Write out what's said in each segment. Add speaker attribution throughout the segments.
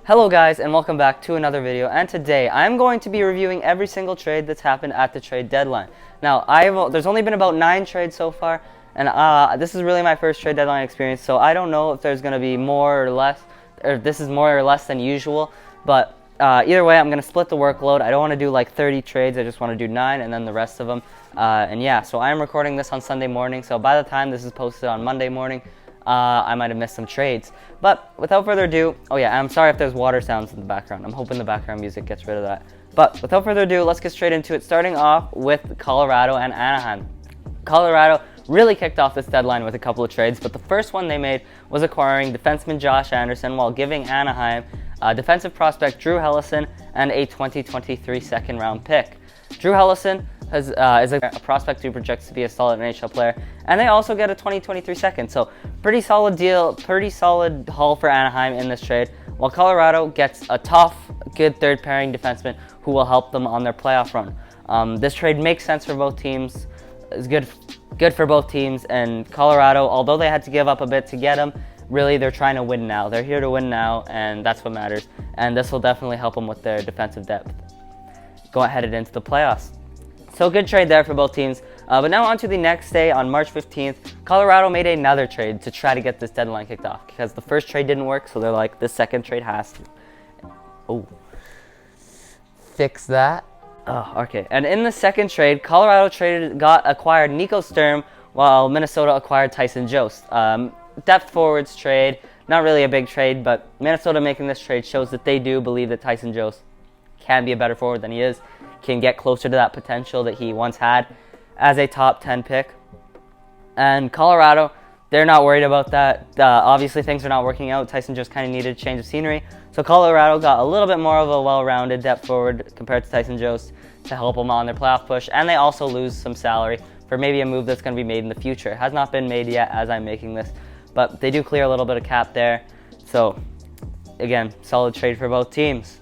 Speaker 1: Hello guys, and welcome back to another video, and today I'm going to be reviewing every single trade that's happened at the trade deadline. Now, there's only been about 9 trades so far, and this is really my first trade deadline experience, so I don't know if there's going to be more or less, or this is more or less than usual, but either way, I'm going to split the workload. I don't want to do like 30 trades, I just want to do 9 and then the rest of them, and yeah, so I'm recording this on Sunday morning, so by the time this is posted on Monday morning, I might have missed some trades. But without further ado, oh yeah, I'm sorry if there's water sounds in the background. I'm hoping the background music gets rid of that. But without further ado, let's get straight into it, starting off with Colorado and Anaheim. Colorado really kicked off this deadline with a couple of trades, but the first one they made was acquiring defenseman Josh Anderson while giving Anaheim defensive prospect Drew Helleson and a 2023 second-round pick. Drew Helleson is a prospect who projects to be a solid NHL player, and they also get a 2023 second, so pretty solid deal, pretty solid haul for Anaheim in this trade, while Colorado gets a tough, good third pairing defenseman who will help them on their playoff run. This trade makes sense for both teams, it's good for both teams, and Colorado, although they had to give up a bit to get him, really they're trying to win now. They're here to win now, and that's what matters, and this will definitely help them with their defensive depth headed into the playoffs. So good trade there for both teams. But now on to the next day on March 15th, Colorado made another trade to try to get this deadline kicked off because the first trade didn't work, so they're like, the second trade has to. Oh, fix that. Oh, okay. And in the second trade, Colorado acquired Nico Sturm while Minnesota acquired Tyson Jost. Depth forwards trade, not really a big trade, but Minnesota making this trade shows that they do believe that Tyson Jost can be a better forward than he is, can get closer to that potential that he once had as a top 10 pick. And Colorado, they're not worried about that. Obviously, things are not working out. Tyson just kind of needed a change of scenery. So Colorado got a little bit more of a well-rounded depth forward compared to Tyson Jost to help them on their playoff push. And they also lose some salary for maybe a move that's going to be made in the future. It has not been made yet as I'm making this, but they do clear a little bit of cap there. So, again, solid trade for both teams.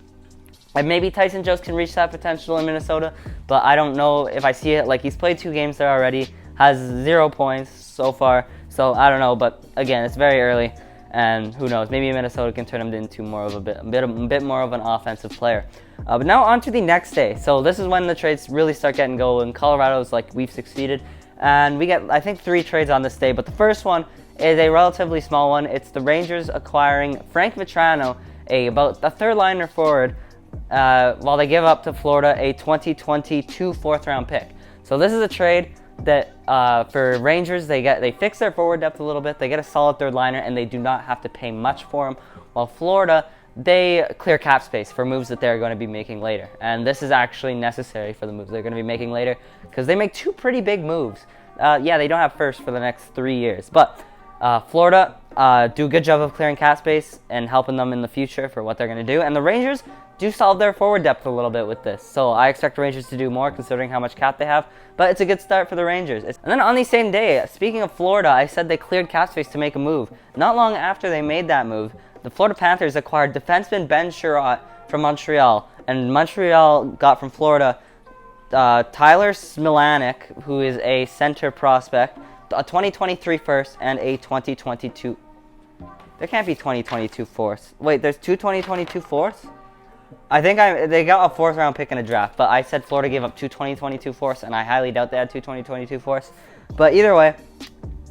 Speaker 1: And maybe Tyson Jost can reach that potential in Minnesota, but I don't know if I see it. Like, he's played 2 games there already, has 0 points so far, so I don't know. But again, it's very early, and who knows? Maybe Minnesota can turn him into more of a bit more of an offensive player. But now on to the next day. So this is when the trades really start getting going. Colorado's like, we've succeeded, and we get, I think, 3 trades on this day. But the first one is a relatively small one. It's the Rangers acquiring Frank Vitrano, about a third-liner forward, while they give up to Florida a 2022 4th-round pick. So this is a trade that for Rangers, they fix their forward depth a little bit, they get a solid third liner, and they do not have to pay much for him, while Florida, they clear cap space for moves that they're going to be making later. And this is actually necessary for the moves they're going to be making later, because they make 2 pretty big moves. Yeah, they don't have first for the next 3 years, but Florida do a good job of clearing cap space and helping them in the future for what they're going to do, and the Rangers do solve their forward depth a little bit with this. So I expect the Rangers to do more considering how much cap they have, but it's a good start for the Rangers. And then on the same day, speaking of Florida, I said they cleared cap space to make a move. Not long after they made that move, the Florida Panthers acquired defenseman Ben Sherratt from Montreal, and Montreal got from Florida Tyler Smilanic, who is a center prospect, a 2023 first and a 2022. There can't be 2022 fourths. Wait, there's 2 2022 fourths? I think they got a 4th-round pick in a draft, but I said Florida gave up 2 2022 fourths, and I highly doubt they had 2 2022 fourths. But either way,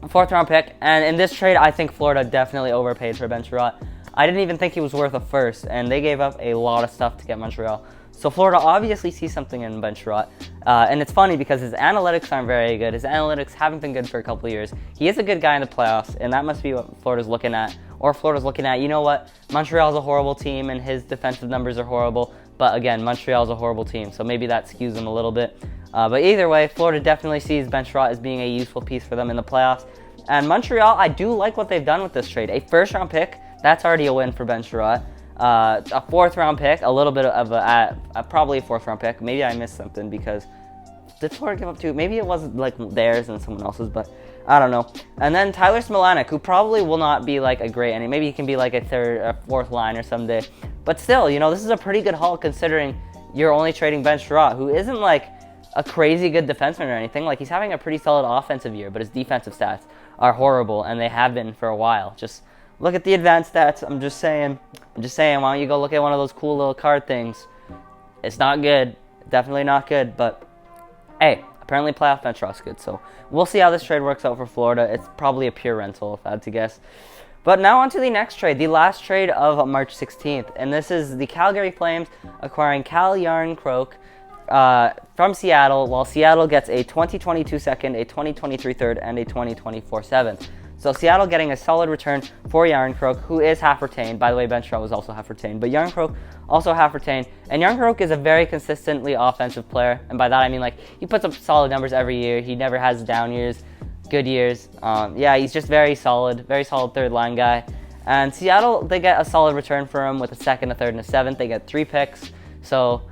Speaker 1: a 4th-round pick, and in this trade, I think Florida definitely overpaid for Ben Sherratt. I didn't even think he was worth a first, and they gave up a lot of stuff to get Montreal. So Florida obviously sees something in Ben Sherratt, and it's funny because his analytics aren't very good. His analytics haven't been good for a couple of years. He is a good guy in the playoffs, and that must be what Florida's looking at. Or Florida's looking at, you know what, Montreal's a horrible team, and his defensive numbers are horrible. But again, Montreal's a horrible team, so maybe that skews them a little bit. But either way, Florida definitely sees Ben Sherratt as being a useful piece for them in the playoffs. And Montreal, I do like what they've done with this trade. A 1st-round pick, that's already a win for Ben Sherratt. A 4th-round pick, a little bit of probably a 4th-round pick. Maybe I missed something because did Florida give up 2? Maybe it wasn't like theirs and someone else's, but I don't know. And then Tyler Smilanic, who probably will not be like a great, and maybe he can be like a 4th liner someday. But still, you know, this is a pretty good haul considering you're only trading Ben Sherratt, who isn't like a crazy good defenseman or anything. Like, he's having a pretty solid offensive year, but his defensive stats are horrible, and they have been for a while. Just look at the advanced stats. I'm just saying. Why don't you go look at one of those cool little card things? It's not good. Definitely not good. But hey, apparently playoff bench rost's good. So we'll see how this trade works out for Florida. It's probably a pure rental, if I had to guess. But now on to the next trade, the last trade of March 16th. And this is the Calgary Flames acquiring Cal Yarncroke from Seattle, while Seattle gets a 2022 second, a 2023 third, and a 2024 seventh. So Seattle getting a solid return for Yarncroke, who is half retained. By the way, Ben Stroh was also half retained, but Yarncroke also half retained. And Yarncroke is a very consistently offensive player, and by that I mean like he puts up solid numbers every year. He never has down years, good years. Yeah, he's just very solid third line guy. And Seattle, they get a solid return for him with a second, a third, and a seventh. They get 3 picks, so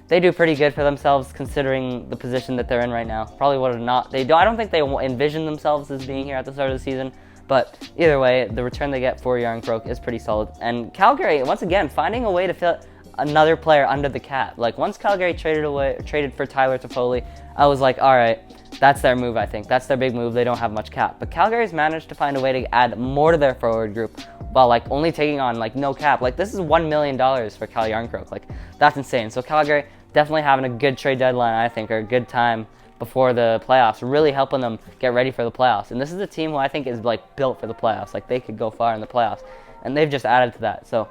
Speaker 1: they do pretty good for themselves considering the position that they're in right now. Probably would have not. I don't think they envision themselves as being here at the start of the season. But either way, the return they get for Yarncroke is pretty solid. And Calgary, once again, finding a way to fit another player under the cap. Like once Calgary traded for Tyler Toffoli, I was like, all right, that's their move. I think that's their big move. They don't have much cap, but Calgary's managed to find a way to add more to their forward group while like only taking on like no cap. Like this is $1 million for Cal Yarncroke. Like that's insane. So Calgary definitely having a good trade deadline, I think, or a good time before the playoffs, really helping them get ready for the playoffs. And this is a team who I think is like built for the playoffs. Like they could go far in the playoffs, and they've just added to that. So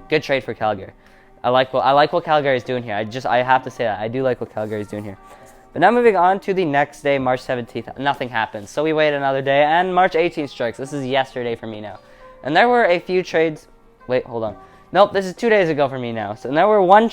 Speaker 1: good trade for Calgary. I like what Calgary is doing here. I have to say that I do like what Calgary is doing here. But now moving on to the next day, March 17th, nothing happens. So we wait another day, and March 18th strikes. This is yesterday for me now. And there were a few trades. Wait, hold on. Nope, this is 2 days ago for me now. So there were one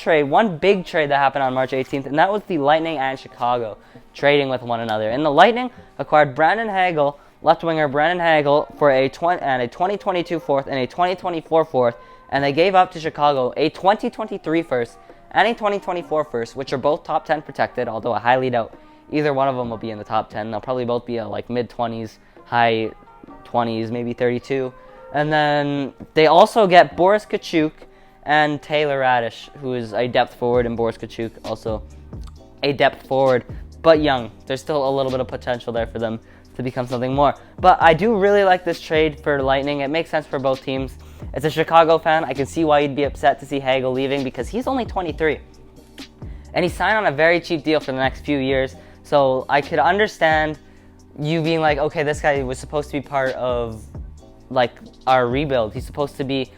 Speaker 1: big trade that happened on March 18th, and that was the Lightning and Chicago trading with one another. And the Lightning acquired Brandon Hagel, left winger Brandon Hagel, for a 2022 fourth and a 2024 fourth, and they gave up to Chicago a 2023 first and a 2024 first, which are both top 10 protected, although I highly doubt either one of them will be in the top 10. They'll probably both be like mid-20s, high 20s, maybe 32. And then they also get Boris Kachuk and Taylor Radish, who is a depth forward, and Boris Kachuk also a depth forward, but young. There's still a little bit of potential there for them to become something more. But I do really like this trade for Lightning. It makes sense for both teams. As a Chicago fan, I can see why you'd be upset to see Hagel leaving because he's only 23. And he signed on a very cheap deal for the next few years. So I could understand you being like, okay, this guy was supposed to be part of like our rebuild. He's supposed to be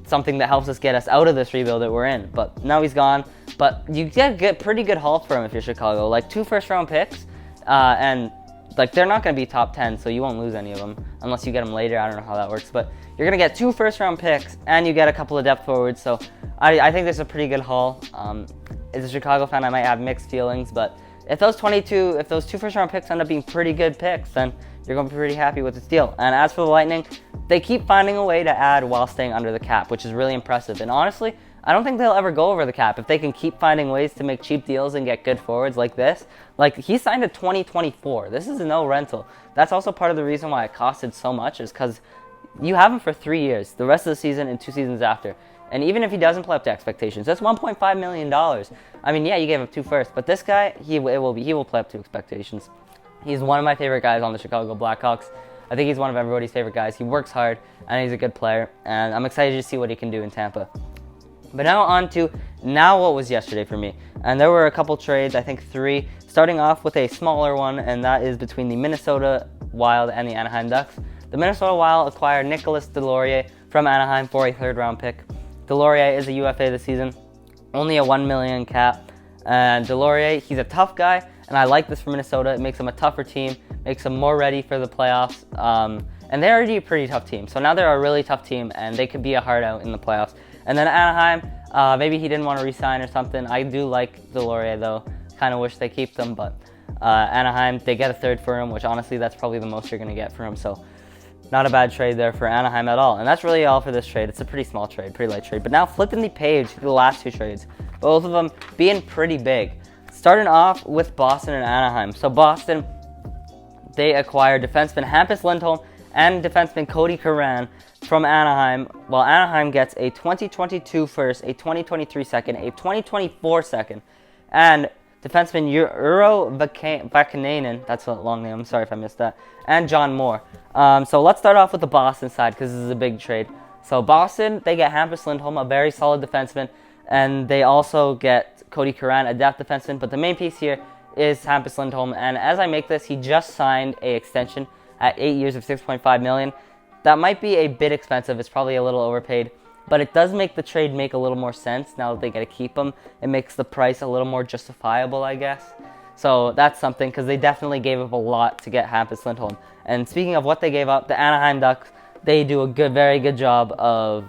Speaker 1: something that helps us get us out of this rebuild that we're in. But now he's gone. But you get pretty good haul for him if you're Chicago. Like 2 first-round picks, and like they're not going to be top 10, so you won't lose any of them unless you get them later. I don't know how that works, but you're going to get 2 first-round picks, and you get a couple of depth forwards. So I think this is a pretty good haul. As a Chicago fan, I might have mixed feelings, but if those 2 first-round picks end up being pretty good picks, then you're going to be pretty happy with this deal. And as for the Lightning, they keep finding a way to add while staying under the cap, which is really impressive. And honestly, I don't think they'll ever go over the cap if they can keep finding ways to make cheap deals and get good forwards like this. Like, he signed a 2024. This is no rental. That's also part of the reason why it costed so much, is because you have him for 3 years, the rest of the season and 2 seasons after. And even if he doesn't play up to expectations, that's $1.5 million. I mean, yeah, you gave up 2 first, but this guy, he will play up to expectations. He's one of my favorite guys on the Chicago Blackhawks. I think he's one of everybody's favorite guys. He works hard, and he's a good player, and I'm excited to see what he can do in Tampa. But now on to what was yesterday for me. And there were a couple trades, I think 3, starting off with a smaller one, and that is between the Minnesota Wild and the Anaheim Ducks. The Minnesota Wild acquired Nicolas Deslauriers from Anaheim for a 3rd-round pick. Deslauriers is a UFA this season, only a $1 million cap. And Deslauriers, he's a tough guy, and I like this for Minnesota. It makes them a tougher team, makes them more ready for the playoffs. And they're already a pretty tough team. So now they're a really tough team, and they could be a hard out in the playoffs. And then Anaheim, maybe he didn't want to re-sign or something. I do like Deslauriers, though. Kind of wish they keep them, but Anaheim, they get a 3rd for him, which honestly, that's probably the most you're going to get for him. So not a bad trade there for Anaheim at all. And that's really all for this trade. It's a pretty small trade, pretty light trade. But now flipping the page to the last 2 trades, both of them being pretty big. Starting off with Boston and Anaheim. So Boston, they acquired defenseman Hampus Lindholm and defenseman Cody Curran from Anaheim, while Anaheim gets a 2022 first, a 2023 second, a 2024 second, and defenseman Euro Vakanainen, that's a long name, I'm sorry if I missed that, and John Moore. So let's start off with the Boston side because this is a big trade. So Boston, they get Hampus Lindholm, a very solid defenseman, and they also get Cody Curran, a depth defenseman. But the main piece here is Hampus Lindholm, and as I make this, he just signed a extension at 8 years of $6.5 million. That might be a bit expensive. It's probably a little overpaid, but it does make the trade make a little more sense now that they get to keep him. It makes the price a little more justifiable, I guess. So that's something, because they definitely gave up a lot to get Hampus Lindholm. And speaking of what they gave up, the Anaheim Ducks, they do a very good job of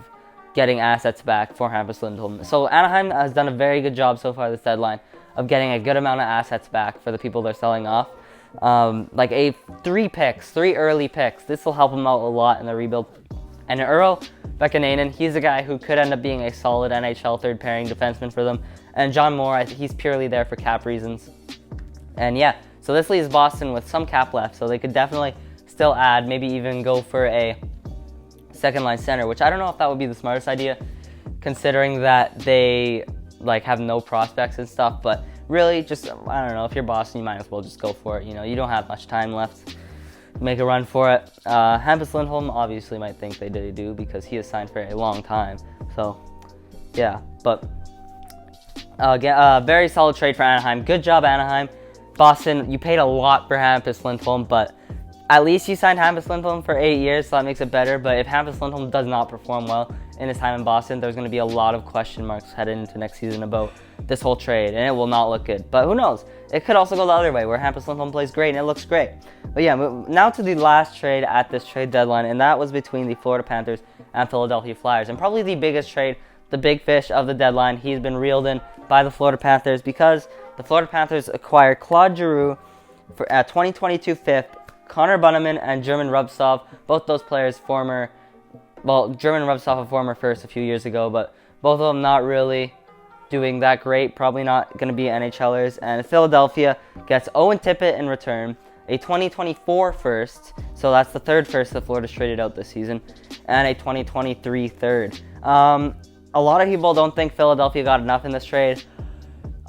Speaker 1: getting assets back for Hampus Lindholm. So Anaheim has done a very good job so far this deadline of getting a good amount of assets back for the people they're selling off. Like three early picks. This will help them out a lot in the rebuild. And Euro Vakanainen, he's a guy who could end up being a solid NHL third pairing defenseman for them. And John Moore, he's purely there for cap reasons. And yeah, so this leaves Boston with some cap left, so they could definitely still add, maybe even go for a second line center, which I don't know if that would be the smartest idea, considering that they have no prospects and stuff. But really, just, I don't know, if you're Boston, you might as well just go for it. You know, you don't have much time left. Make a run for it. Hampus Lindholm obviously might think they do because he is signed for a long time. So yeah, but very solid trade for Anaheim. Good job, Anaheim. Boston, you paid a lot for Hampus Lindholm, but at least you signed Hampus Lindholm for 8 years, so that makes it better. But if Hampus Lindholm does not perform well in his time in Boston, there's going to be a lot of question marks headed into next season about this whole trade, and it will not look good. But who knows? It could also go the other way, where Hampus Lindholm plays great and it looks great. But yeah, now to the last trade at this trade deadline, and that was between the Florida Panthers and Philadelphia Flyers. And probably the biggest trade, the big fish of the deadline, he's been reeled in by the Florida Panthers because the Florida Panthers acquired Claude Giroux for 2022 fifth, Connor Bunnaman and German Rubtsov, both those players German Rubtsov a former first a few years ago, but both of them not really doing that great, probably not going to be NHLers. And Philadelphia gets Owen Tippett in return, a 2024 first, so that's the third first that Florida's traded out this season, and a 2023 third. A lot of people don't think Philadelphia got enough in this trade.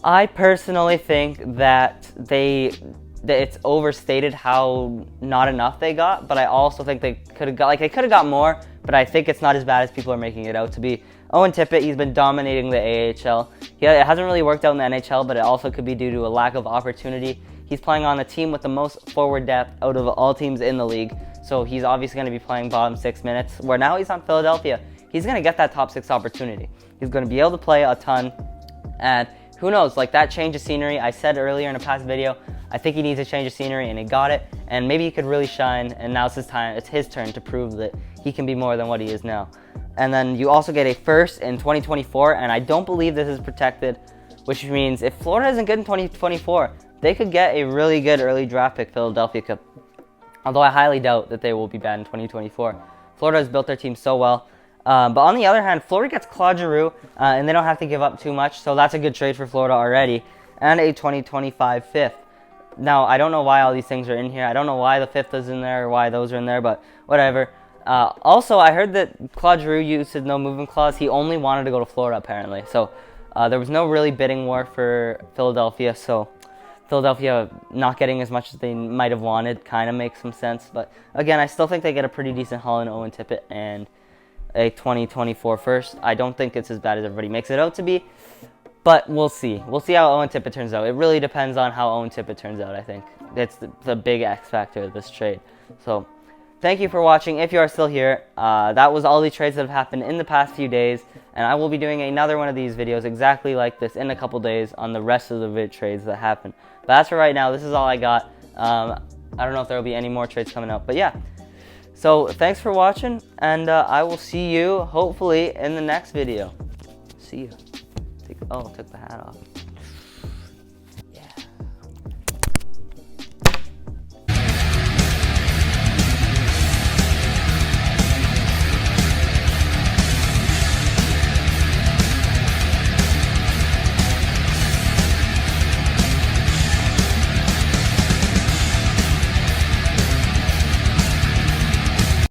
Speaker 1: I personally think that it's overstated how not enough they got, but I also think they could have got more, but I think it's not as bad as people are making it out to be. Owen Tippett, he's been dominating the AHL. Yeah, it hasn't really worked out in the NHL, but it also could be due to a lack of opportunity. He's playing on the team with the most forward depth out of all teams in the league, so he's obviously going to be playing bottom 6 minutes, where now he's on Philadelphia. He's going to get that top 6 opportunity. He's going to be able to play a ton, and who knows, that change of scenery, I said earlier in a past video, I think he needs a change of scenery, and he got it, and maybe he could really shine, and now it's his turn to prove that he can be more than what he is now. And then you also get a first in 2024, and I don't believe this is protected, which means if Florida isn't good in 2024, they could get a really good early draft pick, Philadelphia could. Although I highly doubt that they will be bad in 2024. Florida has built their team so well. But on the other hand, Florida gets Claude Giroux, and they don't have to give up too much, so that's a good trade for Florida already, and a 2025 fifth. Now, I don't know why all these things are in here. I don't know why the fifth is in there or why those are in there, but whatever. Also, I heard that Claude Giroux used his no movement clause. He only wanted to go to Florida, apparently. So there was no really bidding war for Philadelphia, so Philadelphia not getting as much as they might have wanted kind of makes some sense. But again, I still think they get a pretty decent haul in Owen Tippett and a 2024 first. I don't think it's as bad as everybody makes it out to be, but we'll see. We'll see how Owen Tippett turns out. It really depends on how Owen Tippett turns out, I think. That's the big X factor of this trade. So thank you for watching. If you are still here, that was all the trades that have happened in the past few days, and I will be doing another one of these videos exactly like this in a couple days on the rest of the trades that happened. But as for right now, this is all I got. I don't know if there will be any more trades coming up, but yeah. So thanks for watching, and I will see you hopefully in the next video. See you. Took the hat off.